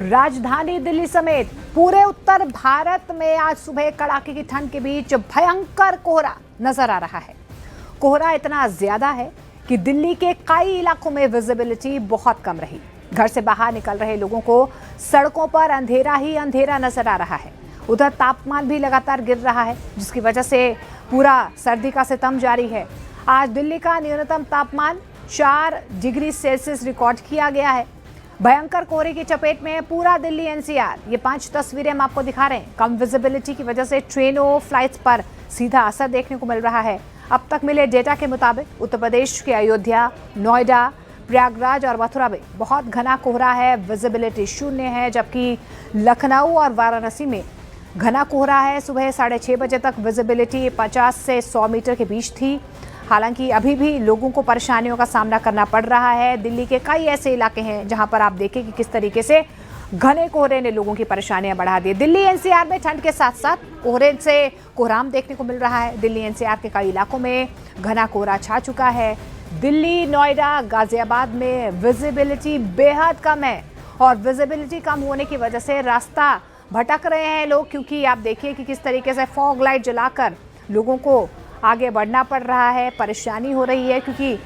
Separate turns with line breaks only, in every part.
राजधानी दिल्ली समेत पूरे उत्तर भारत में आज सुबह कड़ाके की ठंड के बीच भयंकर कोहरा नजर आ रहा है। कोहरा इतना ज्यादा है कि दिल्ली के कई इलाकों में विजिबिलिटी बहुत कम रही। घर से बाहर निकल रहे लोगों को सड़कों पर अंधेरा ही अंधेरा नजर आ रहा है। उधर तापमान भी लगातार गिर रहा है, जिसकी वजह से पूरा सर्दी का सितम जारी है। आज दिल्ली का न्यूनतम तापमान 4 डिग्री सेल्सियस रिकॉर्ड किया गया है। भयंकर कोहरे की चपेट में पूरा दिल्ली एनसीआर। ये 5 तस्वीरें हम आपको दिखा रहे हैं। कम विजिबिलिटी की वजह से ट्रेनों फ्लाइट्स पर सीधा असर देखने को मिल रहा है। अब तक मिले डेटा के मुताबिक उत्तर प्रदेश के अयोध्या, नोएडा, प्रयागराज और मथुरा में बहुत घना कोहरा है, विजिबिलिटी 0 है, जबकि लखनऊ और वाराणसी में घना कोहरा है। सुबह 6:30 बजे तक विजिबिलिटी 50 से 100 मीटर के बीच थी। हालांकि अभी भी लोगों को परेशानियों का सामना करना पड़ रहा है। दिल्ली के कई ऐसे इलाके हैं जहां पर आप देखें कि किस तरीके से घने कोहरे ने लोगों की परेशानियां बढ़ा दी। दिल्ली एनसीआर में ठंड के साथ साथ कोहरे से कोहराम देखने को मिल रहा है। दिल्ली एनसीआर के कई इलाकों में घना कोहरा छा चुका है। दिल्ली, नोएडा, गाजियाबाद में विजिबिलिटी बेहद कम है और विजिबिलिटी कम होने की वजह से रास्ता भटक रहे हैं लोग, क्योंकि आप देखिए कि किस तरीके से फॉग लाइट जलाकर लोगों को आगे बढ़ना पड़ रहा है। परेशानी हो रही है क्योंकि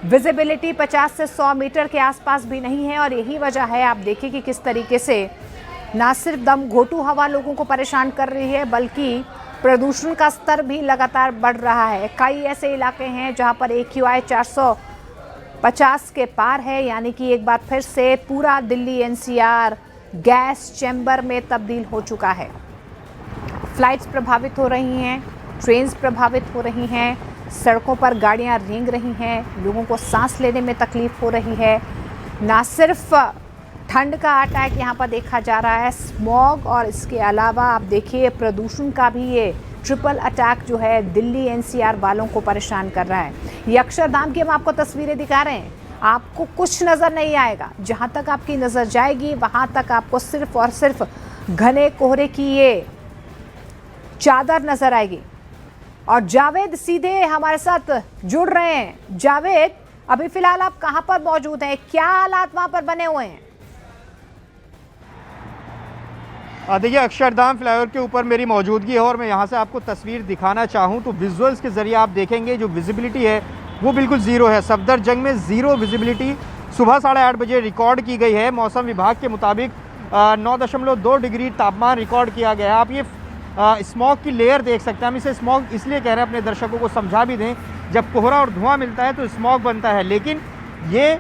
विजिबिलिटी 50 से 100 मीटर के आसपास भी नहीं है और यही वजह है। आप देखिए कि किस तरीके से ना सिर्फ दम घोटू हवा लोगों को परेशान कर रही है, बल्कि प्रदूषण का स्तर भी लगातार बढ़ रहा है। कई ऐसे इलाके हैं जहां पर AQI 450 के पार है, यानी कि एक बार फिर से पूरा दिल्ली एनसीआर गैस चैम्बर में तब्दील हो चुका है। फ्लाइट्स प्रभावित हो रही हैं, ट्रेन्स प्रभावित हो रही हैं, सड़कों पर गाड़ियां रेंग रही हैं, लोगों को सांस लेने में तकलीफ हो रही है। ना सिर्फ ठंड का अटैक यहाँ पर देखा जा रहा है, स्मॉग और इसके अलावा आप देखिए प्रदूषण का भी ये ट्रिपल अटैक जो है दिल्ली एनसीआर वालों को परेशान कर रहा है। ये अक्षरधाम की हम आपको तस्वीरें दिखा रहे हैं। आपको कुछ नज़र नहीं आएगा, जहाँ तक आपकी नज़र जाएगी वहाँ तक आपको सिर्फ और सिर्फ घने कोहरे की ये चादर नज़र आएगी। और जावेद सीधे हमारे साथ जुड़ रहे हैं। जावेद, अभी फिलहाल आप कहां पर मौजूद हैं? क्या हालात वहां पर बने हुए हैं?
देखिए, अक्षरधाम फ्लाईओवर के ऊपर मेरी मौजूदगी है और मैं यहां से आपको तस्वीर दिखाना चाहूं तो विजुअल्स के जरिए आप देखेंगे जो विजिबिलिटी है वो बिल्कुल ज़ीरो है। सफदरजंग में ज़ीरो विजिबिलिटी सुबह 8:30 बजे रिकॉर्ड की गई है। मौसम विभाग के मुताबिक 9.2 डिग्री तापमान रिकॉर्ड किया गया है। आप ये स्मॉग की लेयर देख सकते हैं। हम इसे स्मॉग इसलिए कह रहे हैं, अपने दर्शकों को समझा भी दें, जब कोहरा और धुआं मिलता है तो स्मॉग बनता है, लेकिन ये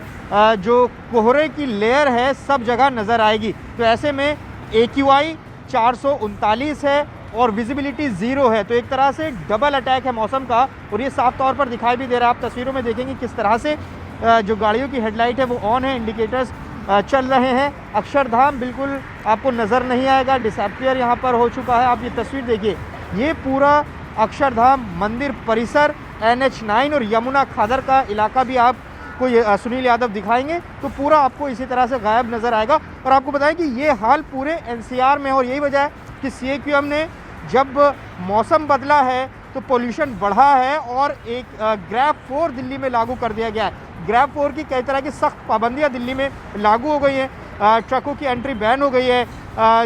जो कोहरे की लेयर है सब जगह नज़र आएगी। तो ऐसे में AQI 439 है और विजिबिलिटी 0 है। तो एक तरह से डबल अटैक है मौसम का और ये साफ तौर पर दिखाई भी दे रहा है। आप तस्वीरों में देखेंगे किस तरह से जो गाड़ियों की हेडलाइट है वो ऑन है, इंडिकेटर्स चल रहे हैं। अक्षरधाम बिल्कुल आपको नज़र नहीं आएगा, डिसअपियर यहाँ पर हो चुका है। आप ये तस्वीर देखिए, ये पूरा अक्षरधाम मंदिर परिसर, NH9 और यमुना खादर का इलाका भी आपको ये सुनील यादव दिखाएंगे तो पूरा आपको इसी तरह से गायब नज़र आएगा। और आपको बताएं कि ये हाल पूरे NCR में, और यही वजह है कि CAQM ने जब मौसम बदला है तो पोल्यूशन बढ़ा है और एक ग्रैब 4 दिल्ली में लागू कर दिया गया है। ग्रैब 4 की कई तरह की सख्त पाबंदियां दिल्ली में लागू हो गई हैं। ट्रकों की एंट्री बैन हो गई है,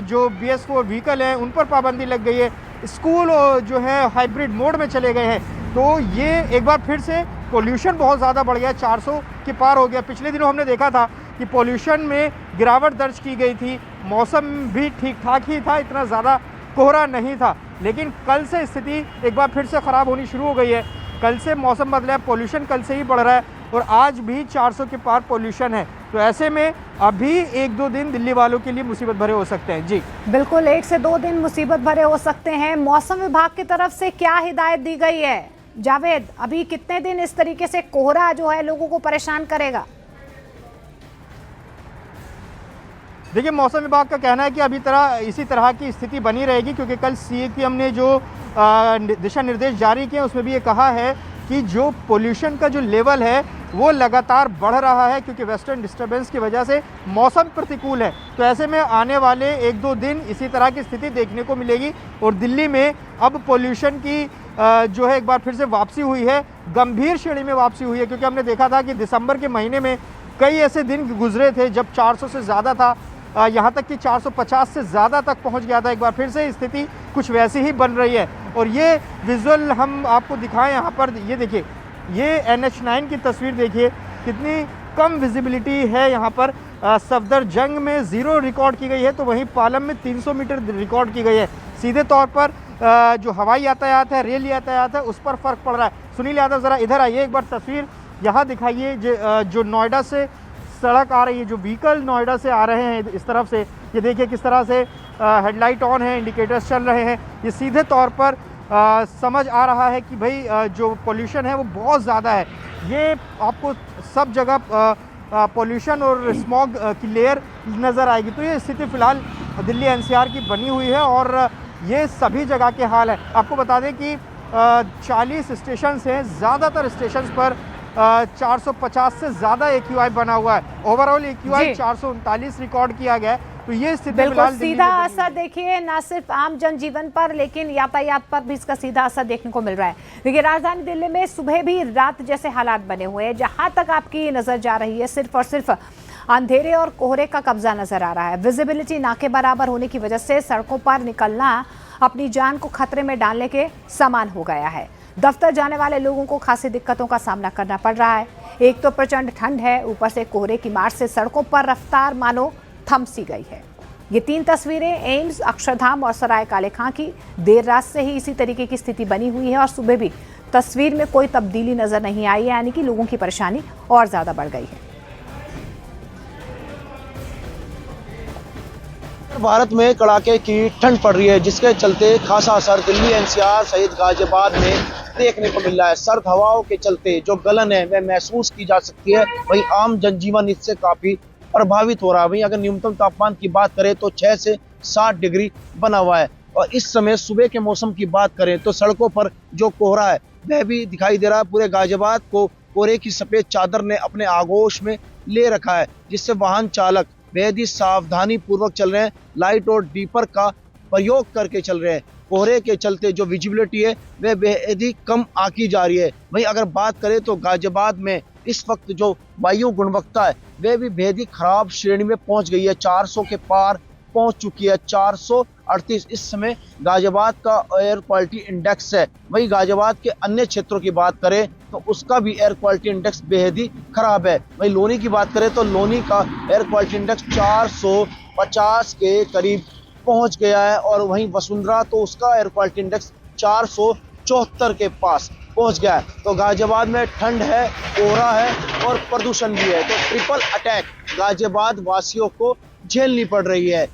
जो BS4 व्हीकल हैं उन पर पाबंदी लग गई है, स्कूल जो है हाइब्रिड मोड में चले गए हैं। तो ये एक बार फिर से पोल्यूशन बहुत ज़्यादा बढ़ गया, 400 के पार हो गया। पिछले दिनों हमने देखा था कि पोल्यूशन में गिरावट दर्ज की गई थी, मौसम भी ठीक ठाक ही था, इतना ज़्यादा कोहरा नहीं था। लेकिन कल से स्थिति एक बार फिर से ख़राब होनी शुरू हो गई है। कल से मौसम बदला है, पोल्यूशन कल से ही बढ़ रहा है और आज भी 400 के पार पोल्यूशन है। तो ऐसे में अभी 1-2 दिन दिल्ली वालों के लिए मुसीबत भरे हो सकते हैं। जी
बिल्कुल, 1 से 2 दिन मुसीबत भरे हो सकते हैं। मौसम विभाग की तरफ से क्या हिदायत दी गई है जावेद? अभी कितने दिन इस तरीके से कोहरा जो है लोगों को परेशान करेगा?
देखिए, मौसम विभाग का कहना है कि अभी इसी तरह की स्थिति बनी रहेगी, क्योंकि कल CAQM ने जो दिशा निर्देश जारी किए उसमें भी ये कहा है कि जो पोल्यूशन का जो लेवल है वो लगातार बढ़ रहा है, क्योंकि वेस्टर्न डिस्टर्बेंस की वजह से मौसम प्रतिकूल है। तो ऐसे में आने वाले 1-2 दिन इसी तरह की स्थिति देखने को मिलेगी और दिल्ली में अब पोल्यूशन की जो है एक बार फिर से वापसी हुई है, गंभीर श्रेणी में वापसी हुई है। क्योंकि हमने देखा था कि दिसंबर के महीने में कई ऐसे दिन गुजरे थे जब 400 से ज़्यादा था, यहाँ तक कि 450 से ज़्यादा तक पहुँच गया था। एक बार फिर से स्थिति कुछ वैसी ही बन रही है। और ये विजुअल हम आपको दिखाएं यहाँ पर, ये देखिए, ये NH9 की तस्वीर देखिए, कितनी कम विजिबिलिटी है यहाँ पर। सफदरजंग में 0 रिकॉर्ड की गई है, तो वहीं पालम में 300 मीटर रिकॉर्ड की गई है। सीधे तौर पर जो हवाई यातायात है, रेल यातायात है, उस पर फ़र्क पड़ रहा है। सुनील यादव, ज़रा इधर आइए, एक बार तस्वीर यहाँ दिखाइए। जो नोएडा से सड़क आ रही है, जो व्हीकल नोएडा से आ रहे हैं इस तरफ से, ये देखिए किस तरह से हेडलाइट ऑन है, इंडिकेटर्स चल रहे हैं। ये सीधे तौर पर समझ आ रहा है कि भाई जो पोल्यूशन है वो बहुत ज़्यादा है। ये आपको सब जगह पोल्यूशन और स्मॉग की लेयर नज़र आएगी। तो ये स्थिति फ़िलहाल दिल्ली NCR की बनी हुई है और ये सभी जगह के हाल है। आपको बता दें कि 40 स्टेशन हैं, ज़्यादातर स्टेशन पर 450 से ज़्यादा AQI बना हुआ है। ओवरऑल AQI 439 रिकॉर्ड किया गया है। तो ये स्थिति
बिल्कुल सीधा असर देखिए न सिर्फ आम जनजीवन पर, लेकिन यातायात पर भी इसका सीधा असर देखने को मिल रहा है। देखिए, राजधानी दिल्ली में सुबह भी रात जैसे हालात बने हुए हैं। जहां तक आपकी नजर जा रही है, सिर्फ और सिर्फ अंधेरे और कोहरे का कब्जा नजर आ रहा है। विजिबिलिटी ना के बराबर होने की वजह से सड़कों पर निकलना अपनी जान को खतरे में डालने के समान हो गया है। दफ्तर जाने वाले लोगों को खासी दिक्कतों का सामना करना पड़ रहा है। एक तो प्रचंड ठंड है, ऊपर से कोहरे की मार से सड़कों पर रफ्तार मानो थम सी गई है। ये 3 तस्वीरें एम्स, अक्षरधाम और सराय काले खां की। देर रात से ही इसी तरीके की स्थिति बनी हुई है और सुबह भी तस्वीर में कोई तब्दीली नजर नहीं आई है, यानी कि लोगों की परेशानी और ज्यादा बढ़ गई है।
भारत में कड़ाके की ठंड पड़ रही है, जिसके चलते खासा असर दिल्ली NCR सहित गाजियाबाद में देखने को मिल रहा है। सर्द हवाओं के चलते जो गलन है वह महसूस की जा सकती है। वहीं आम जनजीवन इससे काफी प्रभावित हो रहा है। वहीं अगर न्यूनतम तापमान की बात करें तो 6 से 7 डिग्री बना हुआ है। और इस समय सुबह के मौसम की बात करें तो सड़कों पर जो कोहरा है वह भी दिखाई दे रहा है। पूरे गाजियाबाद को कोहरे की सफेद चादर ने अपने आगोश में ले रखा है, जिससे वाहन चालक बेहद ही सावधानी पूर्वक चल रहे हैं। लाइट और डीपर का प्रयोग करके चल रहे हैं। कोहरे के चलते जो विजिबिलिटी है वह बेहद ही कम आंकी जा रही है। वहीं अगर बात करें तो गाजियाबाद में इस वक्त जो वायु गुणवत्ता है वह भी बेहद ही खराब श्रेणी में पहुंच गई है। 400 के पार पहुंच चुकी है। 438 इस समय गाजियाबाद का एयर क्वालिटी इंडेक्स है। वहीं गाजियाबाद के अन्य क्षेत्रों की बात करें तो उसका भी एयर क्वालिटी इंडेक्स बेहद ही खराब है। वहीं लोनी की बात करें तो लोनी का एयर क्वालिटी इंडेक्स 450 के करीब पहुंच गया है। और वहीं वसुंधरा तो उसका एयर क्वालिटी इंडेक्स 474 के पास पहुंच गया है। तो गाजियाबाद में ठंड है, कोहरा है और प्रदूषण भी है। तो ट्रिपल अटैक गाजियाबाद वासियों को झेलनी पड़ रही है।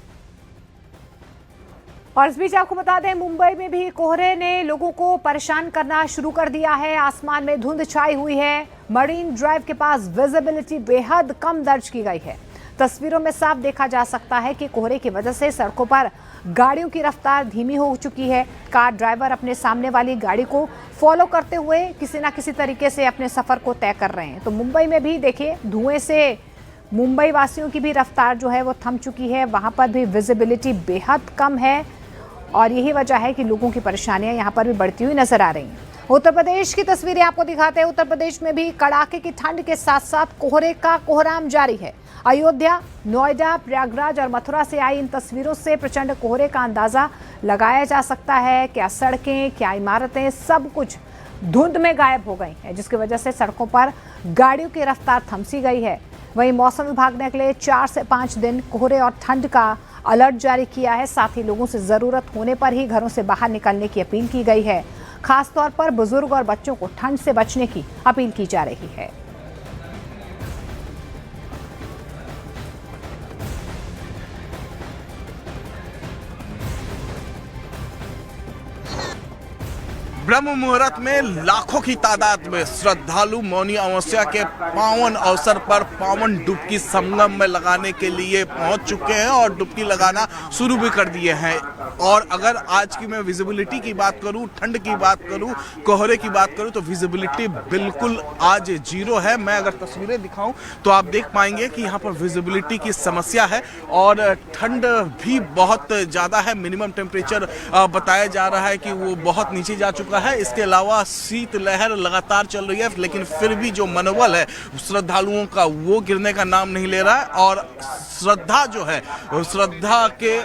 और इस बीच आपको बता दें, मुंबई में भी कोहरे ने लोगों को परेशान करना शुरू कर दिया है। आसमान में धुंध छाई हुई है। मरीन ड्राइव के पास विजिबिलिटी बेहद कम दर्ज की गई है। तस्वीरों में साफ देखा जा सकता है कि कोहरे की वजह से सड़कों पर गाड़ियों की रफ्तार धीमी हो चुकी है। कार ड्राइवर अपने सामने वाली गाड़ी को फॉलो करते हुए किसी ना किसी तरीके से अपने सफर को तय कर रहे हैं। तो मुंबई में भी देखिए, धुएं से मुंबई वासियों की भी रफ्तार जो है वो थम चुकी है। वहां पर भी विजिबिलिटी बेहद कम है और यही वजह है कि लोगों की परेशानियां यहाँ पर भी बढ़ती हुई नजर आ रही हैं। उत्तर प्रदेश की तस्वीरें आपको दिखाते हैं। उत्तर प्रदेश में भी कड़ाके की ठंड के साथ साथ कोहरे का कोहराम जारी है। अयोध्या, नोएडा, प्रयागराज और मथुरा से आई इन तस्वीरों से प्रचंड कोहरे का अंदाजा लगाया जा सकता है। क्या सड़कें, क्या इमारतें, सब कुछ धुंध में गायब हो गई हैं, जिसकी वजह से सड़कों पर गाड़ियों की रफ्तार थमसी गई है। वहीं मौसम विभाग ने अगले 4 से 5 दिन कोहरे और ठंड का अलर्ट जारी किया है। साथ ही लोगों से जरूरत होने पर ही घरों से बाहर निकलने की अपील की गई है। खासतौर पर बुजुर्ग और बच्चों को ठंड से बचने की अपील की जा रही है।
ब्रह्म मुहूर्त में लाखों की तादाद में श्रद्धालु मौनी अमावस्या के पावन अवसर पर पावन डुबकी संगम में लगाने के लिए पहुंच चुके हैं और डुबकी लगाना शुरू भी कर दिए हैं। और अगर आज की मैं विजिबिलिटी की बात करूं, ठंड की बात करूं, कोहरे की बात करूं तो विजिबिलिटी बिल्कुल आज 0 है। मैं अगर तस्वीरें दिखाऊं तो आप देख पाएंगे कि यहाँ पर विजिबिलिटी की समस्या है और ठंड भी बहुत ज़्यादा है। मिनिमम टेम्परेचर बताया जा रहा है कि वो बहुत नीचे जा चुका है। इसके अलावा शीतलहर लगातार चल रही है, लेकिन फिर भी जो मनोबल है श्रद्धालुओं का वो गिरने का नाम नहीं ले रहा है। और श्रद्धा जो है, श्रद्धा के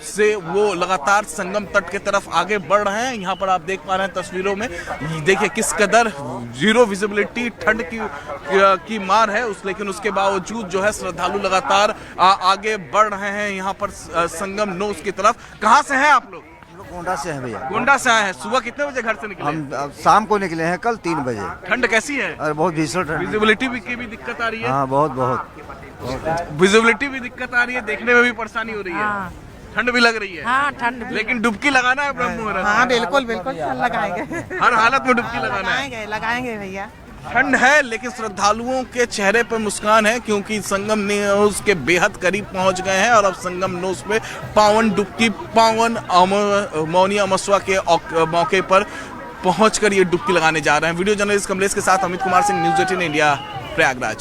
से वो लगातार संगम तट के तरफ आगे बढ़ रहे हैं। यहाँ पर आप देख पा रहे हैं तस्वीरों में, देखिए किस कदर जीरो विजिबिलिटी, ठंड की मार है लेकिन उसके बावजूद जो है श्रद्धालु लगातार आगे बढ़ रहे हैं यहाँ पर संगम नोस की तरफ। कहाँ से हैं आप लोग?
गोंडा से हैं भैया।
गोंडा से आए हैं। सुबह कितने बजे घर से निकले?
हम शाम को निकले हैं, कल 3 बजे।
ठंड कैसी है?
अरे बहुत भीषण ठंड।
विजिबिलिटी की भी दिक्कत आ रही है?
हाँ बहुत।
विजिबिलिटी भी दिक्कत आ रही है, देखने में भी परेशानी हो रही है। ठंड भी लग रही है।
हाँ, ठंड भी।
लेकिन डुबकी लगाना है ब्रह्म मुहूर्त।
हाँ बिल्कुल बिल्कुल लगाएंगे,
हर हालत में डुबकी लगाना है।
लगाएंगे भैया।
ठंड है लेकिन श्रद्धालुओं के चेहरे पर मुस्कान है, क्योंकि संगम नोस के बेहद करीब पहुंच गए हैं और अब संगम नोस पे पावन डुबकी, पावन मौनी अमावस्या के मौके पर पहुंचकर ये डुबकी लगाने जा रहे हैं। वीडियो जर्नलिस्ट कमलेश के साथ अमित कुमार सिंह, न्यूज़ 18 इंडिया, प्रयागराज।